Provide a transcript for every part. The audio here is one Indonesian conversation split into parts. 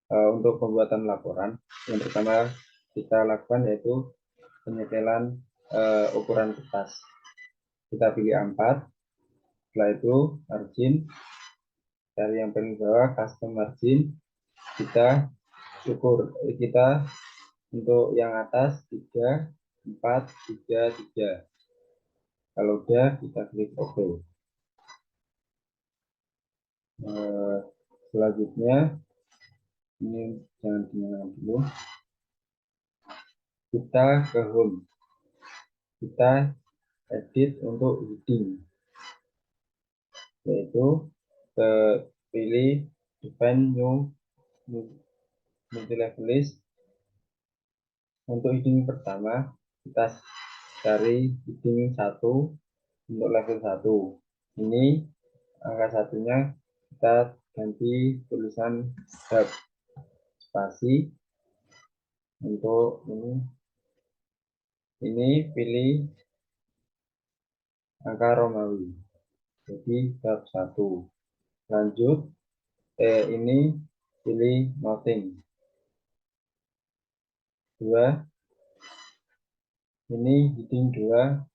untuk pembuatan laporan, yang pertama kita lakukan yaitu penyetelan ukuran kertas. Kita pilih A4, setelah itu margin, dari yang paling bawah custom margin, kita untuk yang atas 3, 4, 3, 3. Kalau udah kita klik OK. Selanjutnya ini jangan dinyalakan dulu, kita ke home, kita edit untuk heading, yaitu pilih define new multi level list. Untuk heading pertama kita cari heading 1 untuk level 1. Ini angka satunya kita ganti tulisan hub spasi. Untuk ini pilih angka Romawi, jadi bab 1. Lanjut, ini pilih nothing 2. Ini heading 2,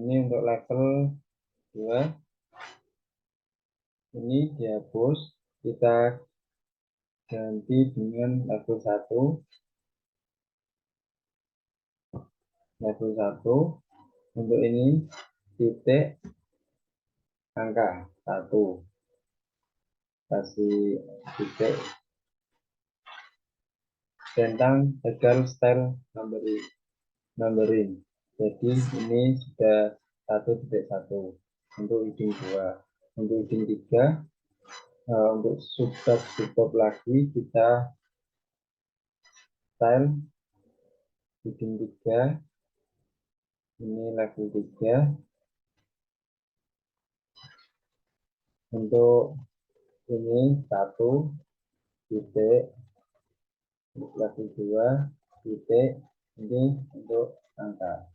ini untuk level 2. Ini dihapus, kita ganti dengan level 1. Level 1 untuk ini titik angka 1, kasih titik tentang tegal style numbering. Jadi ini sudah 1.1 untuk heading 2. Untuk heading 3, untuk subbab lagi kita style heading 3, ini level 3. Untuk ini 1 titik, level 2 titik, ini untuk angka,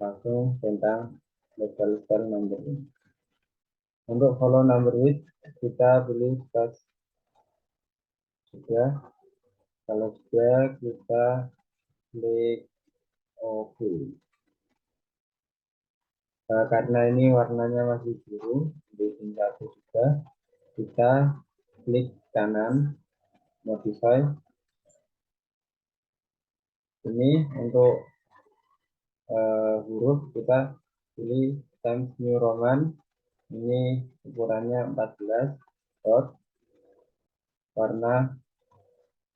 langsung tentang legal style numbering. Untuk follow number width kita pilih text sudah. Kalau sudah kita klik OK. Karena ini warnanya masih biru, di satu juga, kita klik kanan modify. Ini untuk huruf kita pilih Times New Roman, ini ukurannya 14 dot, warna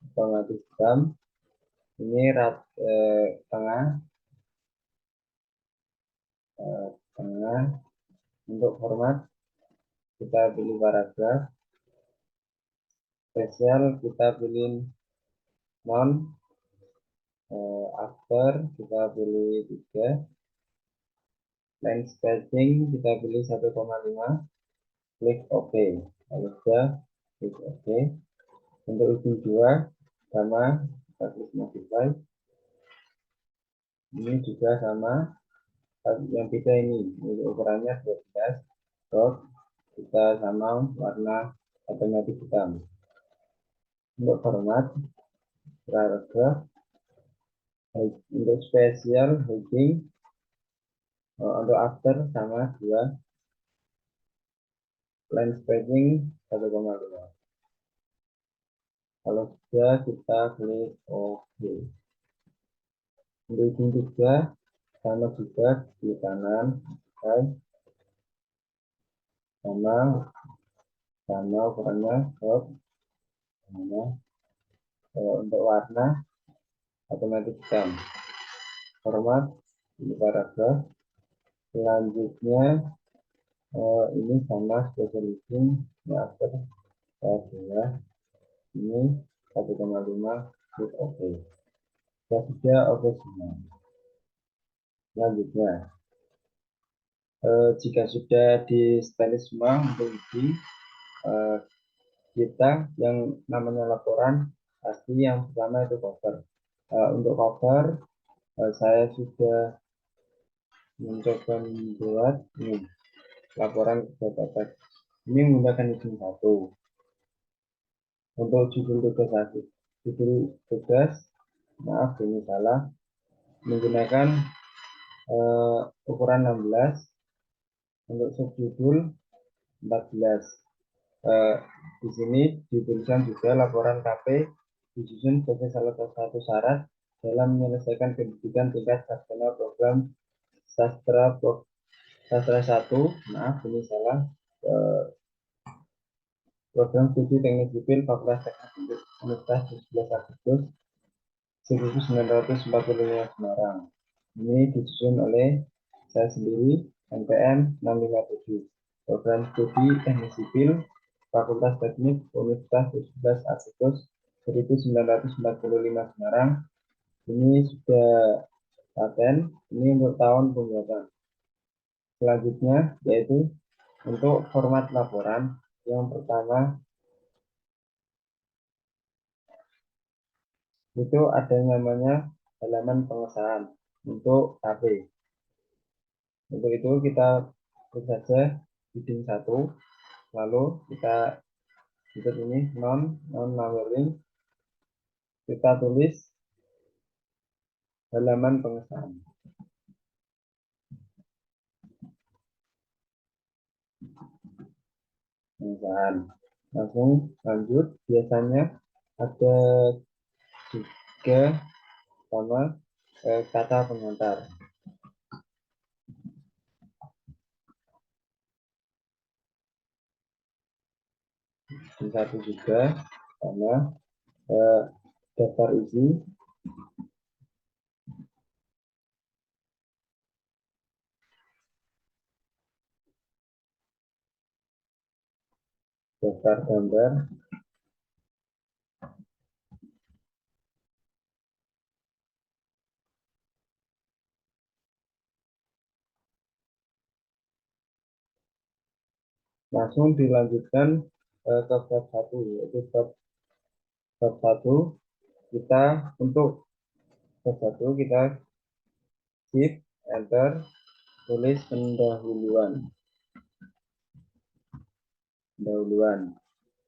otomatis hitam. Ini tengah. Untuk format kita pilih paragraf, spesial kita pilih non, after kita pilih 3, line spacing kita pilih 1,5, klik OK. Kalau sudah klik OK. Untuk ujung 2 sama, kita klik modify. Ini juga sama, yang beda ini ukurannya 12 dot, kita sama warna otomatis hitam. Untuk format paragraf, untuk spesial heading, untuk after sama 2, line spacing 1,5. Kalau sudah kita klik OK. Untuk ujung 3 sama juga di kanan, sama ukurannya dot, sama. Untuk warna otomatis hitam. Format di paragraf. Selanjutnya ini sama spesialisasi after adalah ini 1,5, klik OK. Sudah OK semua. Selanjutnya, jika sudah di stylish semua untuk ini, kita yang namanya laporan pasti yang pertama itu cover. Untuk cover saya sudah mencoba membuat ini laporan kerja dapat. Ini menggunakan heading 1. Untuk judul tugas akhir, judul tugas, maaf ini salah, menggunakan ukuran 16, untuk subjudul 14. Di sini dituliskan juga laporan KP disusun sebagai salah satu syarat dalam menyelesaikan pendidikan tingkat sarjana program sastra 1, maaf ini salah, program studi teknik sipil Fakultas Teknik Universitas 17 Agustus 1945 Semarang. Ini disusun oleh saya sendiri, NPM 657. Program studi teknik sipil Fakultas Teknik Universitas 17 Agustus 1945 Semarang. Ini sudah paten, ini untuk tahun pembuatan. Selanjutnya yaitu untuk format laporan. Yang pertama itu ada namanya halaman pengesahan untuk KP. Untuk itu kita klik saja heading 1, lalu kita tutup ini non-numbering, kita tulis halaman pengesahan. Langsung lanjut, biasanya ada juga sama kata pengantar. Di satu juga sama daftar isi, daftar gambar, langsung dilanjutkan ke bab 1, yaitu bab 1 kita untuk bab 1 kita shift enter, tulis pendahuluan.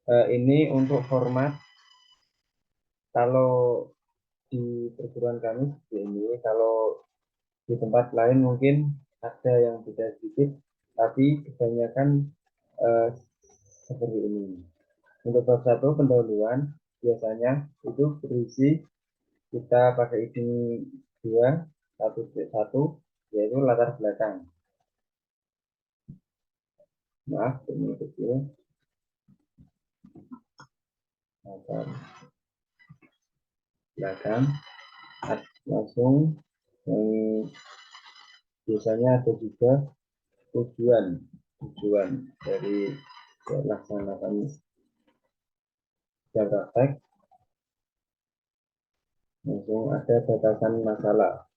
Ini untuk format, kalau di perguruan kami seperti ini, kalau di tempat lain mungkin ada yang beda sedikit, tapi kebanyakan seperti ini. Untuk bab 1 pendahuluan biasanya itu berisi, kita pakai heading 2 1.1, yaitu latar belakang. Maaf ini kecil, latar belakang. Langsung biasanya ada juga tujuan dari melaksanakan praktek. Langsung ada batasan masalah.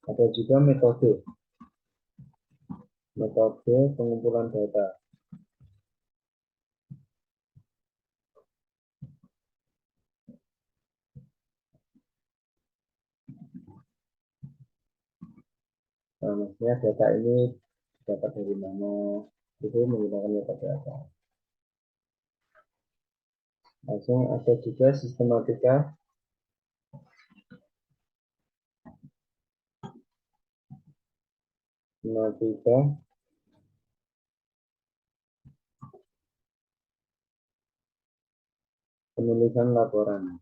Ada juga metode pengumpulan data. Maksudnya data ini dapat dari mana, itu menggunakan metode apa. Langsung ada juga sistematika penulisan laporan.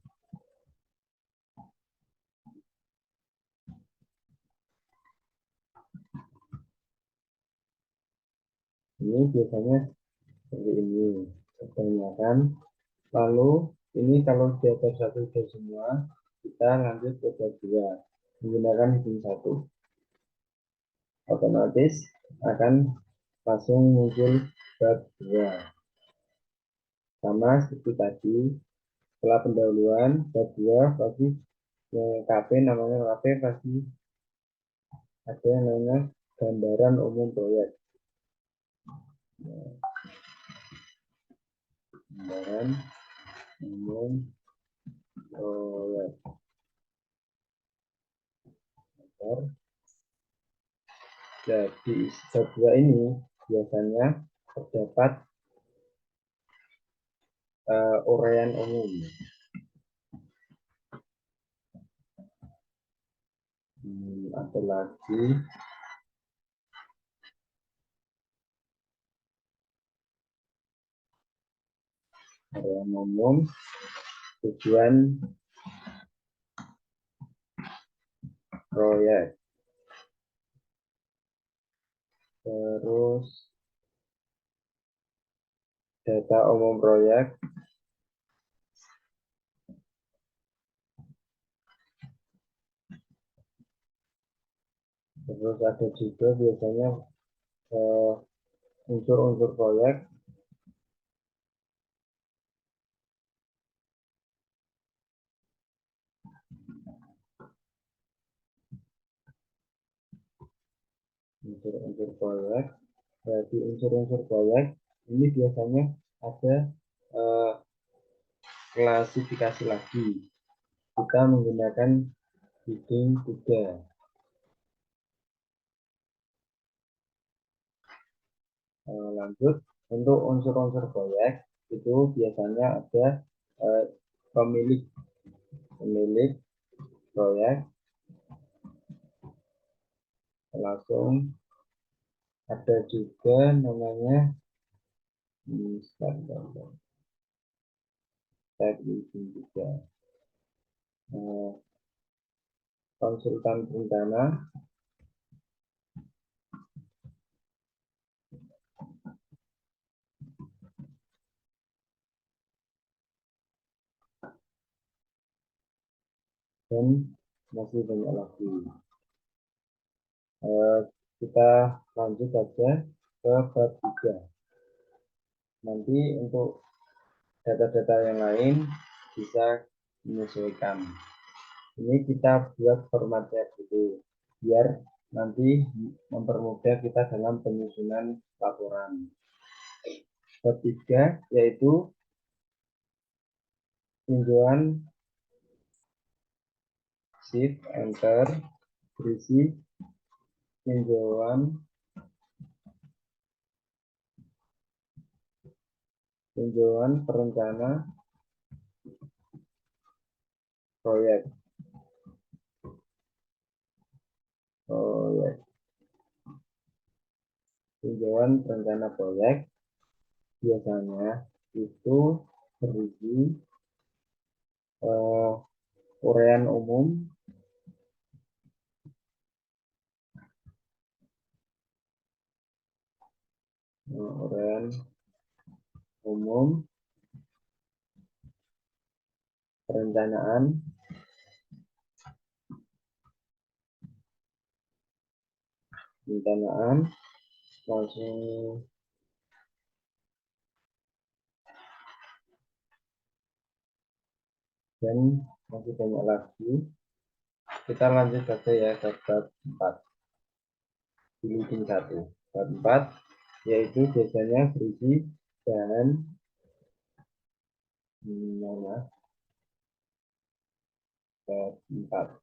Ini biasanya seperti ini kebanyakan. Lalu ini kalau data 1 sudah semua, kita lanjut ke bab 2 menggunakan heading 1. Otomatis akan langsung muncul bab 2. Sama seperti tadi, setelah pendahuluan bab 2 pasti KP, namanya KP pasti ada yang namanya gambaran umum proyek. Gambaran umum proyek. Jadi bab 2 ini biasanya terdapat uraian umum. Ada lagi uraian umum, tujuan proyek, terus data umum proyek, terus ada juga biasanya unsur-unsur proyek, unsur-unsur proyek. Jadi unsur-unsur proyek ini biasanya ada klasifikasi lagi. Kita menggunakan heading 3. Lanjut, untuk unsur-unsur proyek itu biasanya ada pemilik proyek, langsung ada juga namanya juga konsultan berencana, dan masih banyak lagi. Kita lanjut saja ke bab 3. Nanti untuk data-data yang lain bisa menyesuaikan. Ini kita buat formatnya dulu biar nanti mempermudah kita dalam penyusunan laporan. Bab 3 yaitu tinjauan shift enter berisi tinjauan perencana proyek. Tinjauan perencana proyek biasanya itu berisi uraian umum, perencanaan, langsung dan masih banyak lagi. Kita lanjut saja ya ke bab 4. Heading 1. Bab 4 yaitu biasanya berisi bahan bab 4.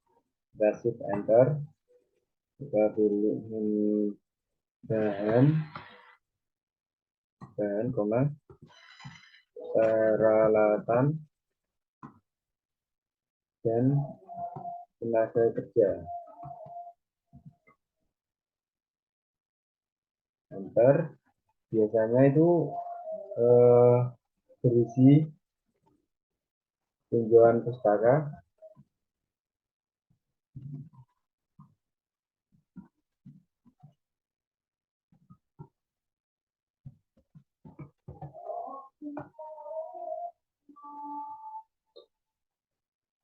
Shift enter, kita pilih bahan, peralatan dan tenaga kerja. Enter, biasanya itu berisi tinjauan pustaka,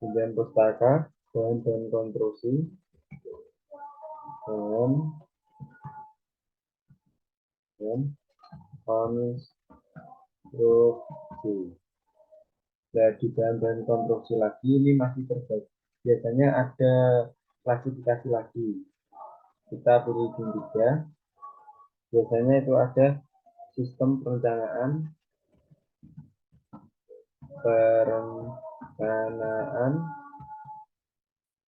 bahan dan konstruksi, dan konstruksi. Jadi bahan konstruksi lagi ini masih terbagi. Biasanya ada klasifikasi lagi. Kita pilih 3. Biasanya itu ada sistem perencanaan,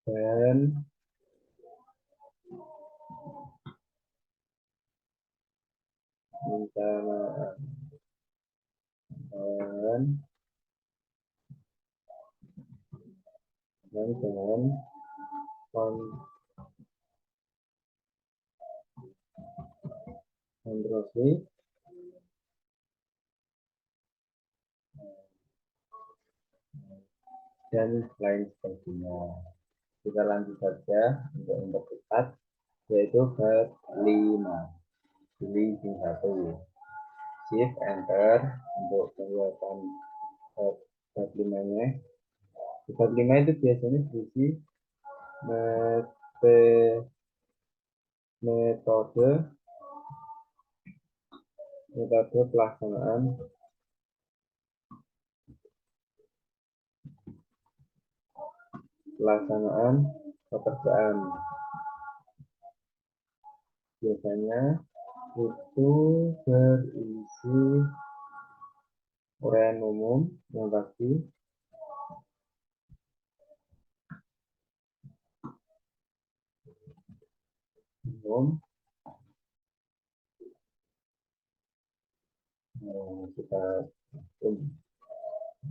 dan perencanaan dengan konstruksi dan lain sebagainya. Kita lanjut saja untuk mempercepat, yaitu bab 5. Pilih sing 1. Shift Enter untuk kelihatan bab 5-nya. Di bab 5 itu biasanya berisi metode pelaksanaan pekerjaan. Biasanya itu berisi uraian umum yang pasti, kita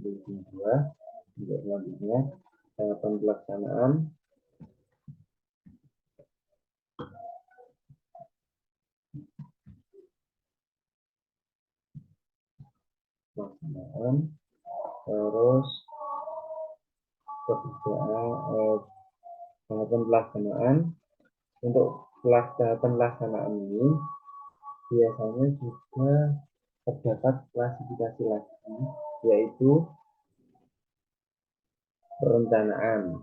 bikin 2 untuk selanjutnya tahapan pelaksanaan terus tahapan pelaksanaan. Untuk tahapan pelaksanaan ini biasanya juga terdapat klasifikasi lagi, yaitu perencanaan.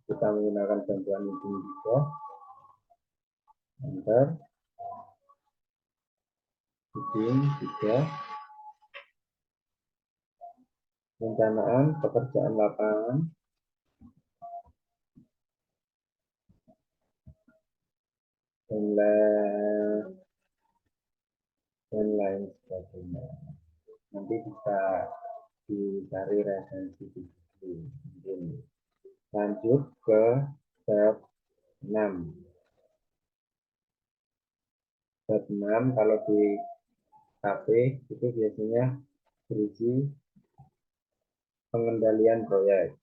Kita menggunakan bantuan ini juga. Enter. Bikin 3. Perencanaan pekerjaan lapangan dan lain sebagainya. Nanti bisa dicari referensi di sini. Lanjut ke bab 6. Bab 6 kalau di KP itu biasanya berisi pengendalian proyek.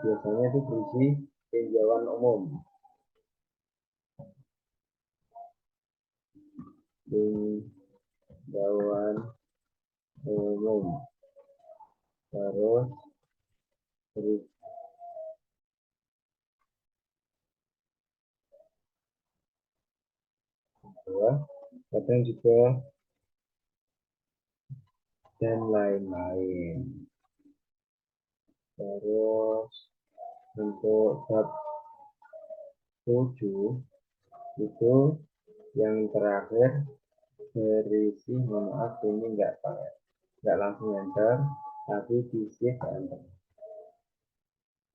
Biasanya itu berisi tinjauan umum. Terus kadang juga dan lain-lain. Terus untuk bab 7 itu yang terakhir berisi, maaf ini enggak langsung enter, tapi di shift enter.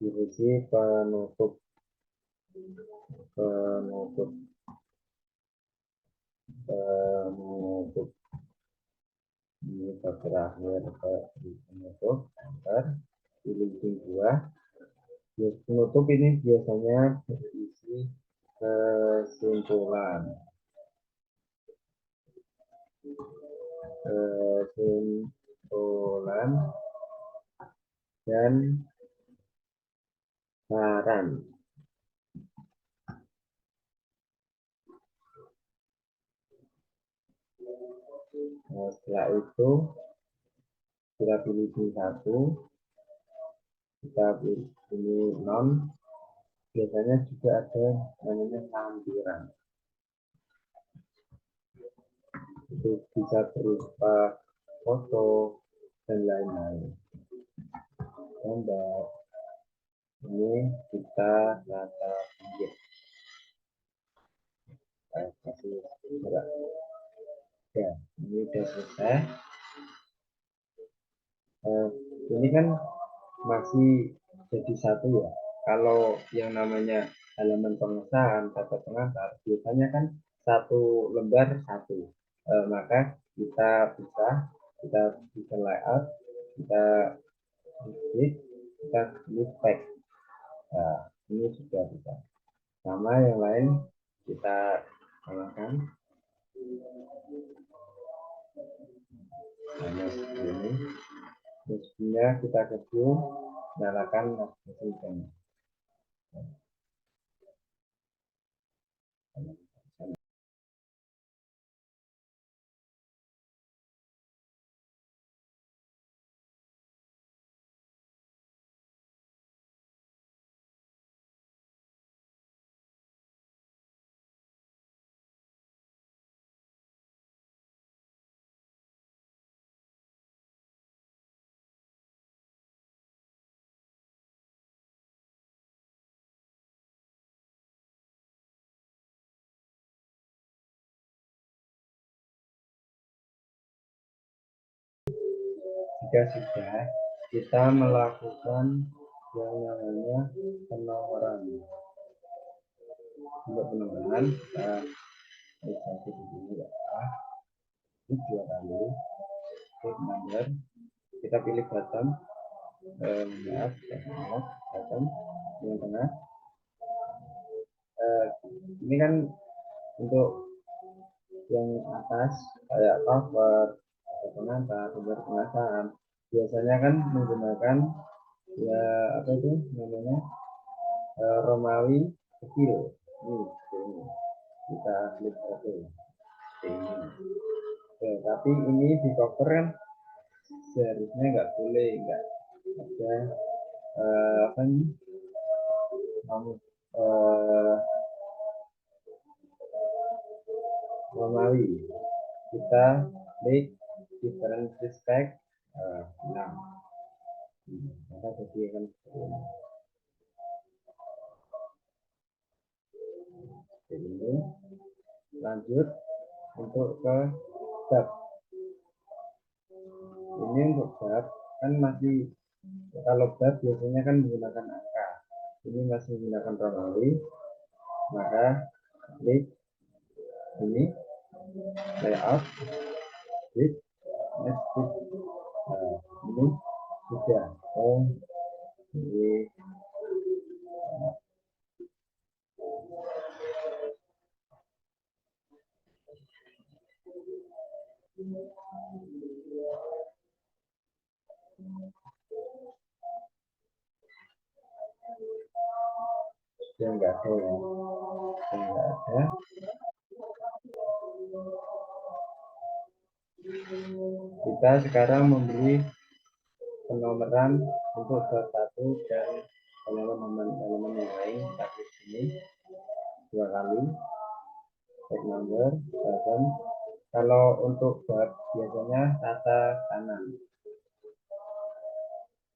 Berisi penutup ini terakhir penutup enter. Pilih 2. Penutup ini biasanya berisi kesimpulan dan saran. Setelah itu kita pilih 1, kita pilih non. Biasanya juga ada namanya lampiran. Itu bisa berupa foto dan lain-lain. Gambar ini kita rata pinggir. Ya, ini sudah selesai. Ini kan masih jadi 1 ya. Kalau yang namanya halaman pengesahan, tata pengantar, biasanya kan 1 lembar 1. maka kita bisa layout, kita klik, kita klik back. Nah, ini sudah bisa. Sama yang lain kita nyalakan. Nah, ini mesinnya kita review, nyalakan mesinnya. Jika sudah, kita melakukan yang namanya penawaran. Untuk penawaran kita registrasi di sini ya, ini 2 kali klik number, kita pilih bottom, bottom yang tengah. Ini kan untuk yang atas kayak cover, pengantar, sumber pengasahan, biasanya kan menggunakan ya apa itu namanya Romawi kecil. Ini kita klik oke. Ini. Oke, tapi ini di cover kan seharusnya nggak boleh, nggak ada apa ini kamu Romawi. Kita klik different respect. Nah, maka jadi akan seperti ini. Jadi ini lanjut untuk ke bab. Ini untuk bab kan masih, kalau bab biasanya kan menggunakan angka, ini masih menggunakan Romawi, maka klik ini layout, klik next, klik. Ini sudah ini yang enggak ada ya, yang enggak ada. Kita sekarang memberi penomoran untuk bab 1 dan elemen-elemen yang lain. Kita klik sini 2 kali, back number, button. Kalau untuk bab biasanya tata kanan.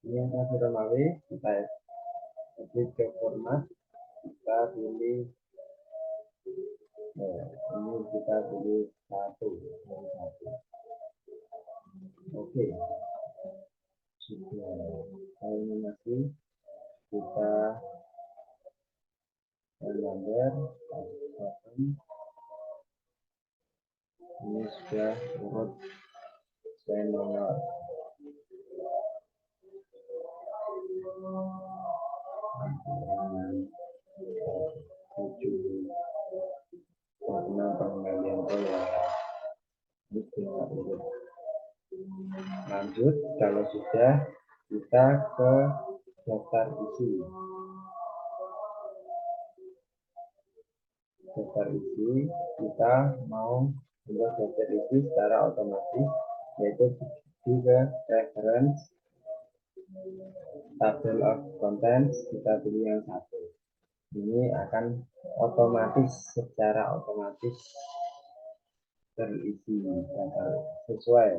Ini yang masih Romawi, kita klik ke format, kita pilih ini kita pilih 1. Oke, sudah. Kalau ini masih kita gambar, ini sudah urut saya nomor 7 karena pengembalian pola. Lanjut, kalau sudah kita ke daftar isi. Daftar isi kita mau membuat daftar isi secara otomatis, yaitu di reference table of contents, kita pilih yang 1. Ini akan secara otomatis terisi sesuai.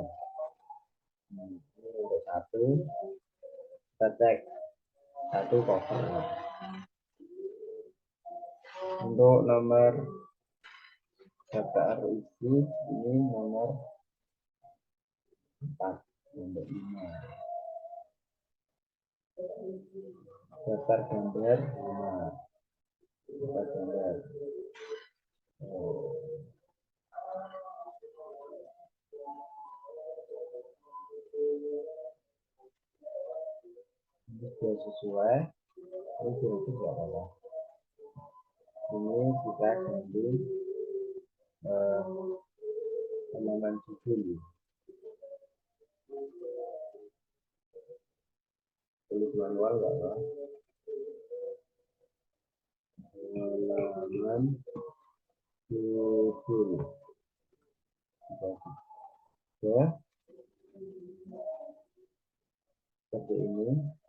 Ini untuk 1, kita cek 1 cover. Untuk nomor daftar isi ini nomor 4, nomor 5. Daftar gambar 5. Daftar gambar. sudah sesuai, ini kira-kira tidak apa-apa. Ini kita ganti halaman judul. Tulis manual nggak apa? Halaman judul. Oke. Seperti ini.